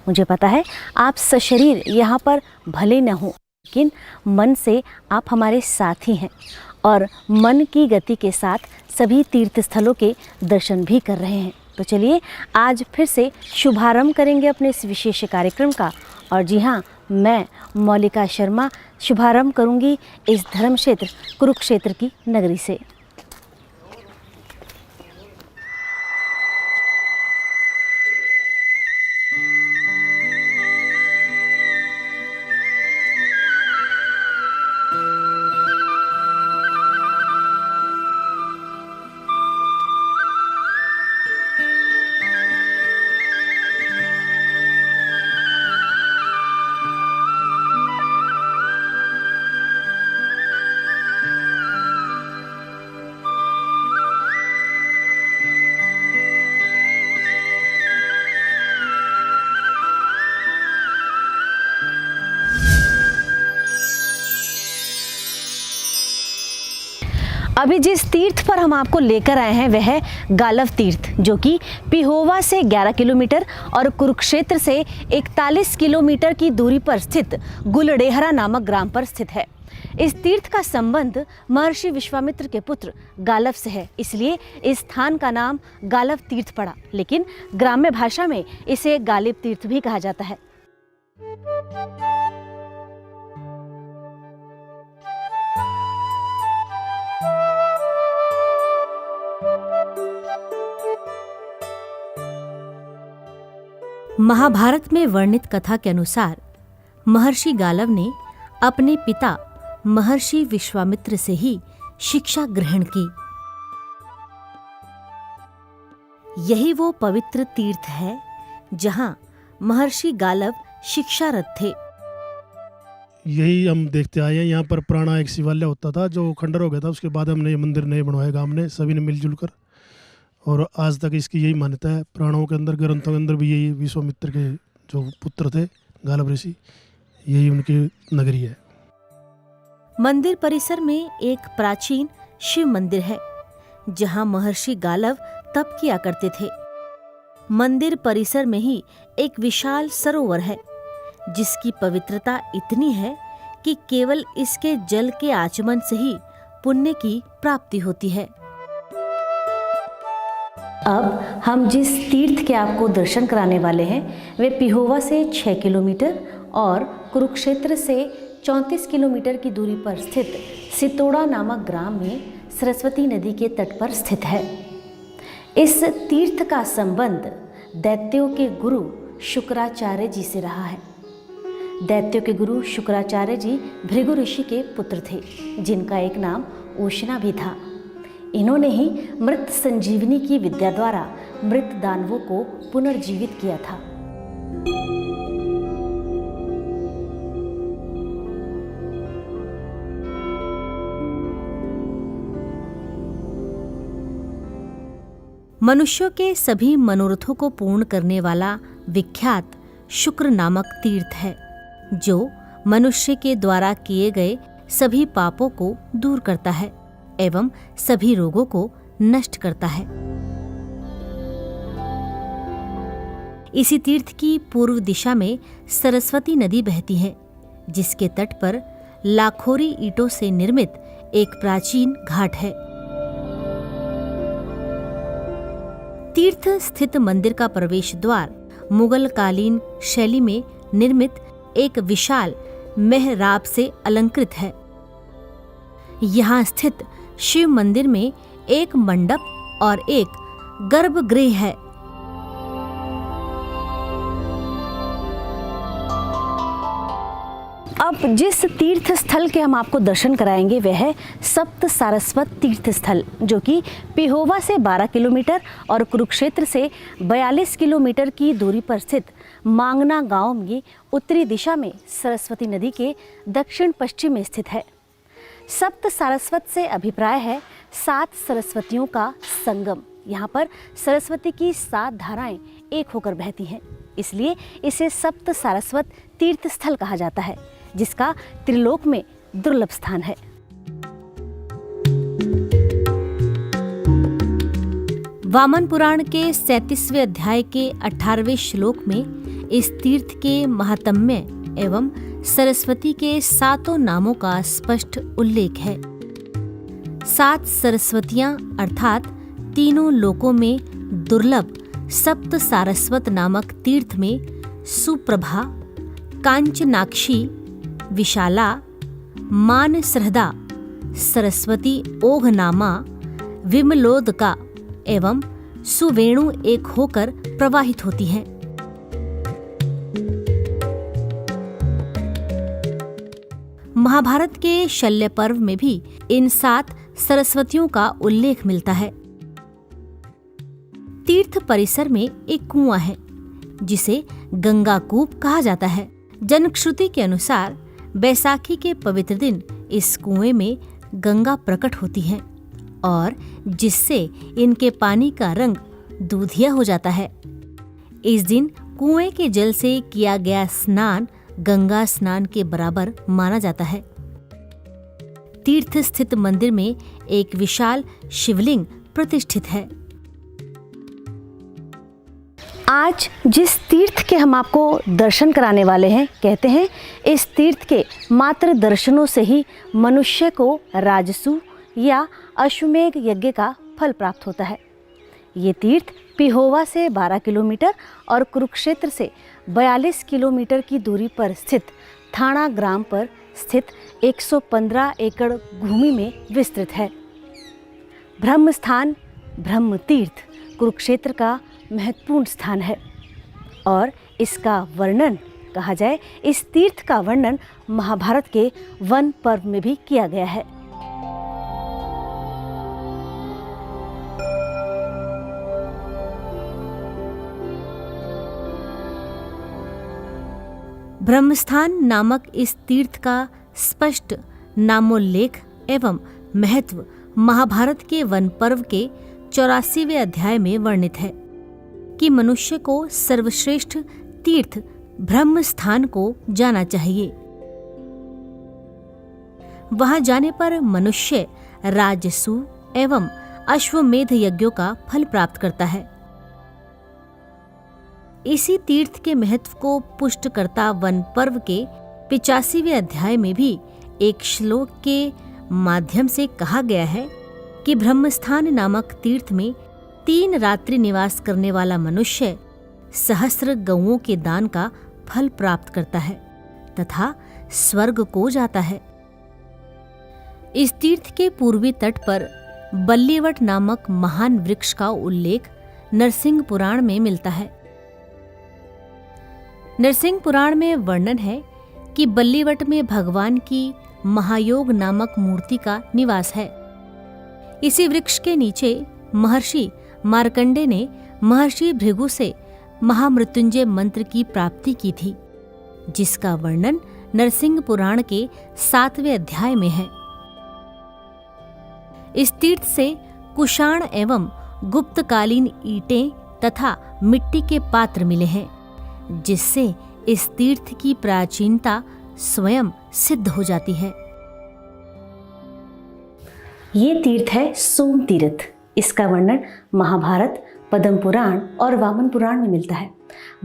मुझे पता है आप सशरीर यहाँ पर भले न हो, लेकिन मन से आप हमारे साथी हैं और मन की गति के साथ सभी तीर्थ स्थलों के दर्शन भी कर रहे हैं। तो चलिए आज फिर से शुभारंभ करेंगे अपने इस विशेष कार्यक्रम का। और जी हाँ, मैं मौलिका शर्मा शुभारंभ करूंगी इस धर्म क्षेत्र कुरुक्षेत्र की नगरी से। अभी जिस तीर्थ पर हम आपको लेकर आए हैं वह है गालव तीर्थ, जो कि पिहोवा से 11 किलोमीटर और कुरुक्षेत्र से 41 किलोमीटर की दूरी पर स्थित गुलडेहरा नामक ग्राम पर स्थित है। इस तीर्थ का संबंध महर्षि विश्वामित्र के पुत्र गालव से है, इसलिए इस स्थान का नाम गालव तीर्थ पड़ा, लेकिन ग्राम्य भाषा में इसे गालिब तीर्थ भी कहा जाता है। महाभारत में वर्णित कथा के अनुसार महर्षि गालव ने अपने पिता महर्षि विश्वामित्र से ही शिक्षा ग्रहण की। यही वो पवित्र तीर्थ है जहां महर्षि गालव शिक्षारत थे। यही हम देखते आए हैं। यहाँ पर पुराना एक शिवालय होता था जो खंडर हो गया था, उसके बाद हमने ये मंदिर नए बनवाए गांव ने सभी ने मिलजुल कर, और आज तक इसकी यही मान्यता है। पुराणों के अंदर, ग्रंथों के अंदर भी यही विश्वामित्र के जो पुत्र थे गालव ऋषि, यही उनकी नगरी है। मंदिर परिसर में एक प्राचीन शिव मंदिर है जहां महर्षि गालव तप किया करते थे। मंदिर परिसर में ही एक विशाल सरोवर है जिसकी पवित्रता इतनी है कि केवल इसके जल के आचमन से ही पुण्य की प्राप्ति होती है। अब हम जिस तीर्थ के आपको दर्शन कराने वाले हैं वे पिहोवा से 6 किलोमीटर और कुरुक्षेत्र से 34 किलोमीटर की दूरी पर स्थित सितोड़ा नामक ग्राम में सरस्वती नदी के तट पर स्थित है। इस तीर्थ का संबंध दैत्यों के गुरु शुक्राचार्य जी से रहा है। दैत्यों के गुरु शुक्राचार्य जी भृगु ऋषि के पुत्र थे, जिनका एक नाम उष्णा भी था। इन्होंने ही मृत संजीवनी की विद्या द्वारा मृत दानवों को पुनर्जीवित किया था। मनुष्यों के सभी मनोरथों को पूर्ण करने वाला विख्यात शुक्र नामक तीर्थ है, जो मनुष्य के द्वारा किए गए सभी पापों को दूर करता है एवं सभी रोगों को नष्ट करता है। इसी तीर्थ की पूर्व दिशा में सरस्वती नदी बहती है, जिसके तट पर लाखोरी ईंटों से निर्मित एक प्राचीन घाट है। तीर्थ स्थित मंदिर का प्रवेश द्वार मुगल कालीन शैली में निर्मित एक विशाल मेहराब से अलंकृत है। यहाँ स्थित शिव मंदिर में एक मंडप और एक गर्भगृह है। अब जिस तीर्थ स्थल के हम आपको दर्शन कराएंगे वह है सप्त सारस्वत तीर्थ स्थल, जो कि पिहोवा से 12 किलोमीटर और कुरुक्षेत्र से 42 किलोमीटर की दूरी पर स्थित मांगना गांव में उत्तरी दिशा में सरस्वती नदी के दक्षिण पश्चिम में स्थित है। सप्त सारस्वत से अभिप्राय है 7 सरस्वतियों का संगम। यहाँ पर सरस्वती की 7 धाराएं एक होकर बहती हैं, इसलिए इसे सप्त सारस्वत तीर्थ स्थल कहा जाता है, जिसका त्रिलोक में दुर्लभ स्थान है। वामन पुराण के 37वें अध्याय के 18वें श्लोक में इस तीर्थ के महात्म्य एवं सरस्वती के 7 नामों का स्पष्ट उल्लेख है। 7 सरस्वतियां अर्थात तीनों लोकों में दुर्लभ सप्त सारस्वत नामक तीर्थ में सुप्रभा, कांचनाक्षी, विशाला, मानसहृदा, सरस्वती ओघनामा, विमलोदका एवं सुवेणु एक होकर प्रवाहित होती हैं। महाभारत के शल्य पर्व में भी इन 7 सरस्वतियों का उल्लेख मिलता है। तीर्थ परिसर में एक कुआं है जिसे गंगा कूप कहा जाता है। जनश्रुति के अनुसार बैसाखी के पवित्र दिन इस कुएं में गंगा प्रकट होती है और जिससे इनके पानी का रंग दूधिया हो जाता है। इस दिन कुएं के जल से किया गया स्नान गंगा स्नान के बराबर माना जाता है। तीर्थ स्थित मंदिर में एक विशाल शिवलिंग प्रतिष्ठित है। आज जिस तीर्थ के हम आपको दर्शन कराने वाले हैं, कहते हैं इस तीर्थ के मात्र दर्शनों से ही मनुष्य को राजसू या अश्वमेघ यज्ञ का फल प्राप्त होता है। ये तीर्थ पिहोवा से 12 किलोमीटर और कुरुक्षेत्र से 42 किलोमीटर की दूरी पर स्थित थाना ग्राम पर स्थित 115 एकड़ भूमि में विस्तृत है। ब्रह्म स्थान ब्रह्म तीर्थ कुरुक्षेत्र का महत्वपूर्ण स्थान है और इसका वर्णन कहा जाए, इस तीर्थ का वर्णन महाभारत के वन पर्व में भी किया गया है। ब्रह्मस्थान नामक इस तीर्थ का स्पष्ट नामोल्लेख एवं महत्व महाभारत के वन पर्व के 84वें अध्याय में वर्णित है कि मनुष्य को सर्वश्रेष्ठ तीर्थ ब्रह्मस्थान को जाना चाहिए। वहां जाने पर मनुष्य राजसू एवं अश्वमेध यज्ञों का फल प्राप्त करता है। इसी तीर्थ के महत्व को पुष्ट करता वन पर्व के 85वें अध्याय में भी एक श्लोक के माध्यम से कहा गया है कि ब्रह्मस्थान नामक तीर्थ में 3 रात्रि निवास करने वाला मनुष्य सहस्र गौओं के दान का फल प्राप्त करता है तथा स्वर्ग को जाता है। इस तीर्थ के पूर्वी तट पर बल्लीवट नामक महान वृक्ष का उल्लेख नरसिंह पुराण में मिलता है। नरसिंह पुराण में वर्णन है कि बल्लीवट में भगवान की महायोग नामक मूर्ति का निवास है। इसी वृक्ष के नीचे महर्षि मार्कंडे ने महर्षि भृगु से महामृत्युंजय मंत्र की प्राप्ति की थी, जिसका वर्णन नरसिंह पुराण के 7वें अध्याय में है। इस तीर्थ से कुषाण एवं गुप्तकालीन ईंटें तथा मिट्टी के पात्र मिले हैं, जिससे इस तीर्थ की प्राचीनता स्वयं सिद्ध हो जाती है। ये तीर्थ है सोम तीर्थ। इसका वर्णन महाभारत, पद्म पुराण और वामन पुराण में मिलता है।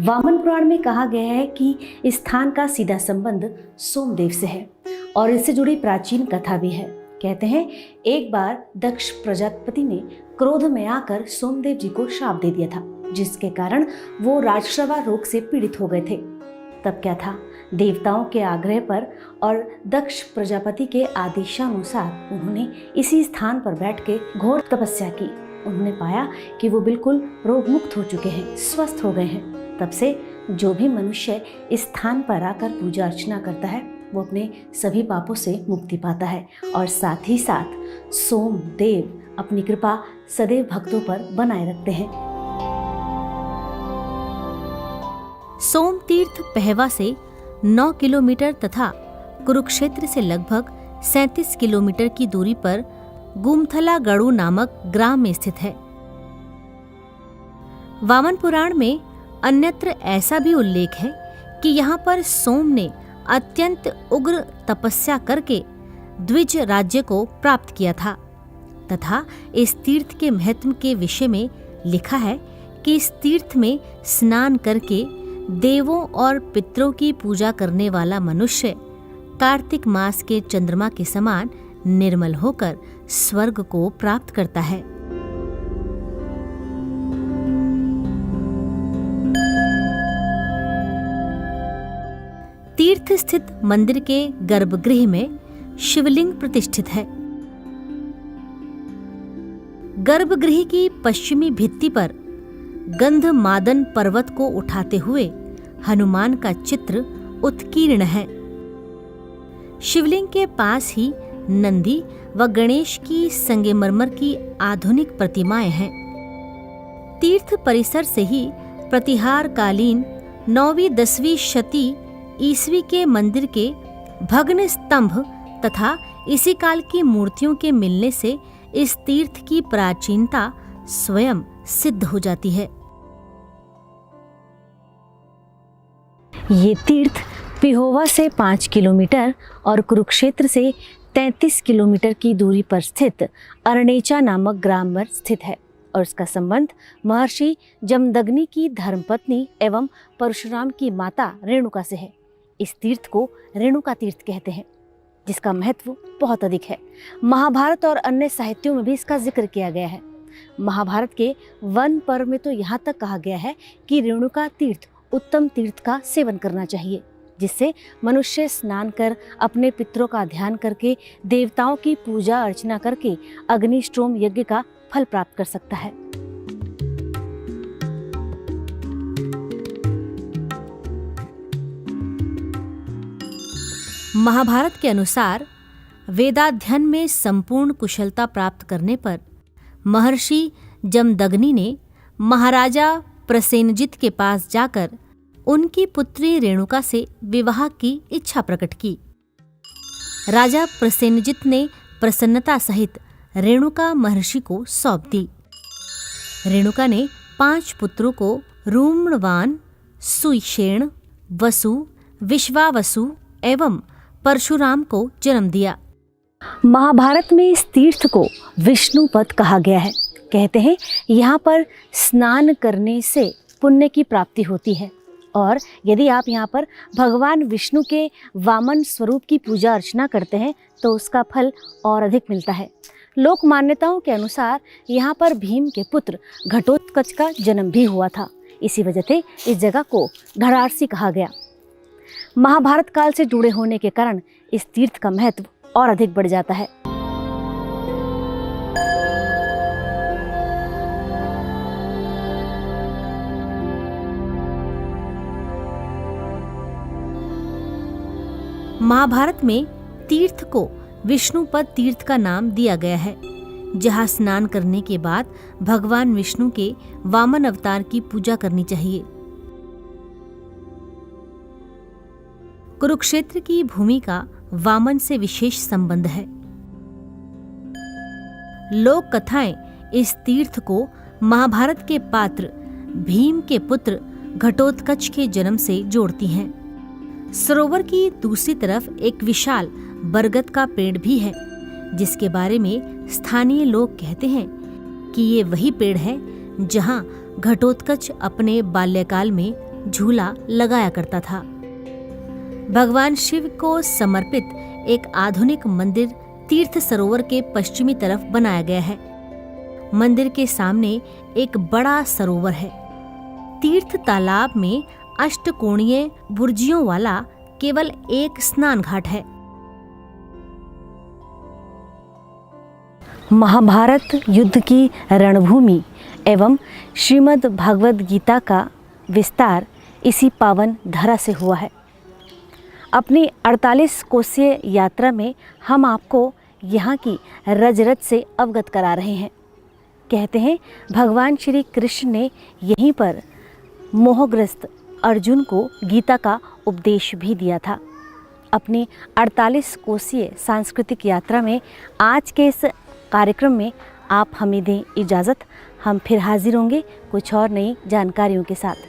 वामन पुराण में कहा गया है कि इस स्थान का सीधा संबंध सोमदेव से है और इससे जुड़ी प्राचीन कथा भी है। कहते हैं एक बार दक्ष प्रजापति ने क्रोध में आकर सोमदेव जी को श्राप दे दिया था, जिसके कारण वो राजश्रवा रोग से पीड़ित हो गए थे। तब क्या था, देवताओं के आग्रह पर और दक्ष प्रजापति के आदेशानुसार उन्होंने इसी स्थान पर बैठ के घोर तपस्या की। उन्होंने पाया कि वो बिल्कुल रोग मुक्त हो चुके हैं, स्वस्थ हो गए हैं। तब से जो भी मनुष्य इस स्थान पर आकर पूजा अर्चना करता है वो अपने सभी पापों से मुक्ति पाता है और साथ ही साथ सोमदेव अपनी कृपा सदैव भक्तों पर बनाए रखते हैं। सोम तीर्थ पहवा से 9 किलोमीटर तथा कुरुक्षेत्र से लगभग 37 किलोमीटर की दूरी पर गुमथला गढ़ू नामक ग्राम में स्थित है। वामन पुराण में अन्यत्र ऐसा भी उल्लेख है कि यहाँ पर सोम ने अत्यंत उग्र तपस्या करके द्विज राज्य को प्राप्त किया था तथा इस तीर्थ के महत्व के विषय में लिखा है कि इस तीर्थ में स्नान करके देवों और पितरों की पूजा करने वाला मनुष्य कार्तिक मास के चंद्रमा के समान निर्मल होकर स्वर्ग को प्राप्त करता है। तीर्थ स्थित मंदिर के गर्भगृह में शिवलिंग प्रतिष्ठित है। गर्भगृह की पश्चिमी भित्ति पर गंधमादन पर्वत को उठाते हुए हनुमान का चित्र उत्कीर्ण है। शिवलिंग के पास ही नंदी व गणेश की संगमरमर की आधुनिक प्रतिमाएं हैं। तीर्थ परिसर से ही प्रतिहार कालीन 9वीं-10वीं शती ईस्वी के मंदिर के भग्न स्तंभ तथा इसी काल की मूर्तियों के मिलने से इस तीर्थ की प्राचीनता स्वयं सिद्ध हो जाती है। ये तीर्थ पिहोवा से 5 किलोमीटर और कुरुक्षेत्र से 33 किलोमीटर की दूरी पर स्थित अरणेचा नामक ग्राम पर स्थित है और इसका संबंध महर्षि जमदग्नि की धर्मपत्नी एवं परशुराम की माता रेणुका से है। इस तीर्थ को रेणुका तीर्थ कहते हैं, जिसका महत्व बहुत अधिक है। महाभारत और अन्य साहित्यों में भी इसका जिक्र किया गया है। महाभारत के वन पर्व में तो यहाँ तक कहा गया है कि रेणुका तीर्थ उत्तम तीर्थ का सेवन करना चाहिए, जिससे मनुष्य स्नान कर अपने पितरों का ध्यान करके देवताओं की पूजा अर्चना करके अग्निष्टोम यज्ञ का फल प्राप्त कर सकता है। महाभारत के अनुसार वेदाध्ययन में संपूर्ण कुशलता प्राप्त करने पर महर्षि जमदग्नि ने महाराजा प्रसेनजित के पास जाकर उनकी पुत्री रेणुका से विवाह की इच्छा प्रकट की। राजा प्रसेनजित ने प्रसन्नता सहित रेणुका महर्षि को सौंप दी। रेणुका ने 5 पुत्रों को रूम्णवान, सुषेण, वसु, विश्वावसु एवं परशुराम को जन्म दिया। महाभारत में इस तीर्थ को विष्णु पद कहा गया है। कहते हैं यहाँ पर स्नान करने से पुण्य की प्राप्ति होती है और यदि आप यहाँ पर भगवान विष्णु के वामन स्वरूप की पूजा अर्चना करते हैं तो उसका फल और अधिक मिलता है। लोक मान्यताओं के अनुसार यहाँ पर भीम के पुत्र घटोत्कच का जन्म भी हुआ था। इसी वजह से इस जगह को घड़ारसी कहा गया। महाभारत काल से जुड़े होने के कारण इस तीर्थ का महत्व और अधिक बढ़ जाता है। महाभारत में तीर्थ को विष्णुपद तीर्थ का नाम दिया गया है, जहाँ स्नान करने के बाद भगवान विष्णु के वामन अवतार की पूजा करनी चाहिए। कुरुक्षेत्र की भूमि का वामन से विशेष संबंध है। लोक कथाएं इस तीर्थ को महाभारत के पात्र भीम के पुत्र घटोत्कच के जन्म से जोड़ती हैं। सरोवर की दूसरी तरफ एक विशाल बरगद का पेड़ भी है, जिसके बारे में स्थानीय लोग कहते हैं कि ये वही पेड़ है जहां घटोत्कच अपने बाल्यकाल में झूला लगाया करता था। भगवान शिव को समर्पित एक आधुनिक मंदिर तीर्थ सरोवर के पश्चिमी तरफ बनाया गया है। मंदिर के सामने एक बड़ा सरोवर है। तीर्थ तालाब में अष्टकोणीय बुर्जियों वाला केवल एक स्नान घाट है। महाभारत युद्ध की रणभूमि एवं श्रीमद् भगवद गीता का विस्तार इसी पावन धरा से हुआ है। अपनी 48 कोसीय यात्रा में हम आपको यहाँ की रजरज से अवगत करा रहे हैं। कहते हैं भगवान श्री कृष्ण ने यहीं पर मोहग्रस्त अर्जुन को गीता का उपदेश भी दिया था। अपनी 48 कोसीय सांस्कृतिक यात्रा में आज के इस कार्यक्रम में आप हमें दें इजाज़त। हम फिर हाजिर होंगे कुछ और नई जानकारियों के साथ।